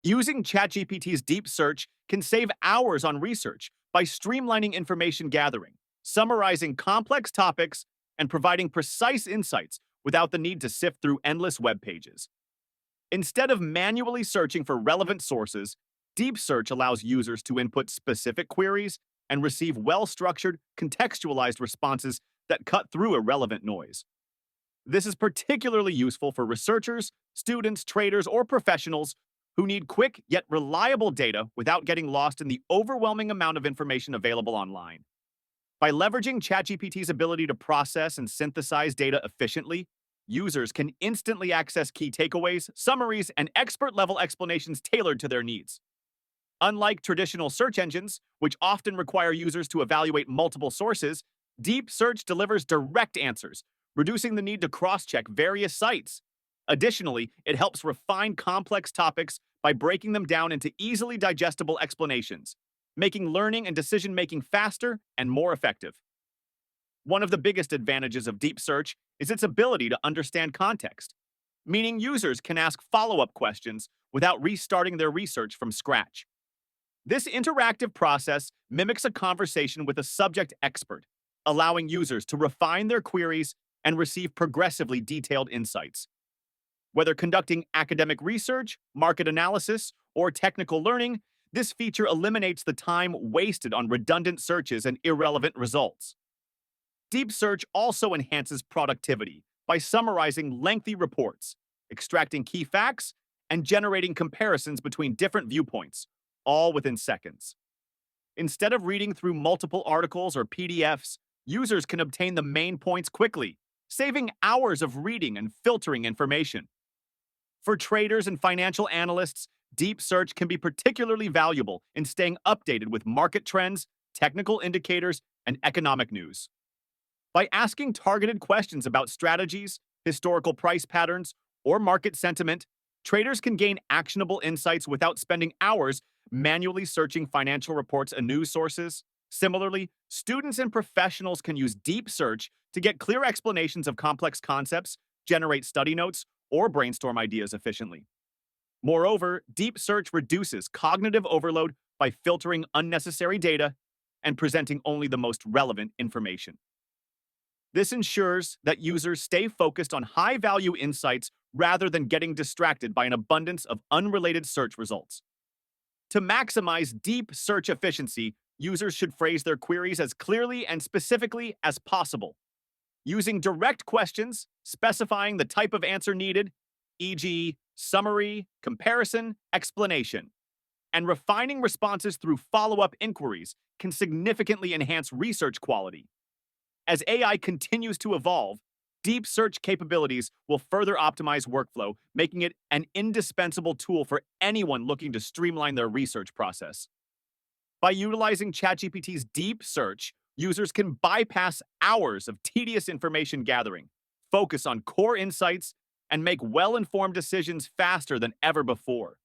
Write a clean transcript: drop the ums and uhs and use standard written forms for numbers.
Using ChatGPT's Deep Search can save hours on research by streamlining information gathering, summarizing complex topics, and providing precise insights without the need to sift through endless web pages. Instead of manually searching for relevant sources, Deep Search allows users to input specific queries and receive well-structured, contextualized responses that cut through irrelevant noise. This is particularly useful for researchers, students, traders, or professionals who need quick yet reliable data without getting lost in the overwhelming amount of information available online. By leveraging ChatGPT's ability to process and synthesize data efficiently, users can instantly access key takeaways, summaries, and expert-level explanations tailored to their needs. Unlike traditional search engines, which often require users to evaluate multiple sources, Deep Search delivers direct answers, reducing the need to cross-check various sites. Additionally, it helps refine complex topics by breaking them down into easily digestible explanations, making learning and decision-making faster and more effective. One of the biggest advantages of Deep Search is its ability to understand context, meaning users can ask follow-up questions without restarting their research from scratch. This interactive process mimics a conversation with a subject expert, allowing users to refine their queries and receive progressively detailed insights. Whether conducting academic research, market analysis, or technical learning, this feature eliminates the time wasted on redundant searches and irrelevant results. Deep Search also enhances productivity by summarizing lengthy reports, extracting key facts, and generating comparisons between different viewpoints, all within seconds. Instead of reading through multiple articles or PDFs, users can obtain the main points quickly, saving hours of reading and filtering information. For traders and financial analysts, Deep Search can be particularly valuable in staying updated with market trends, technical indicators, and economic news. By asking targeted questions about strategies, historical price patterns, or market sentiment, traders can gain actionable insights without spending hours manually searching financial reports and news sources. Similarly, students and professionals can use Deep Search to get clear explanations of complex concepts, generate study notes, or brainstorm ideas efficiently. Moreover, Deep Search reduces cognitive overload by filtering unnecessary data and presenting only the most relevant information. This ensures that users stay focused on high-value insights rather than getting distracted by an abundance of unrelated search results. To maximize Deep Search efficiency, users should phrase their queries as clearly and specifically as possible. Using direct questions, specifying the type of answer needed, e.g., summary, comparison, explanation, and refining responses through follow-up inquiries can significantly enhance research quality. As AI continues to evolve, Deep Search capabilities will further optimize workflow, making it an indispensable tool for anyone looking to streamline their research process. By utilizing ChatGPT's Deep Search, users can bypass hours of tedious information gathering, focus on core insights, and make well-informed decisions faster than ever before.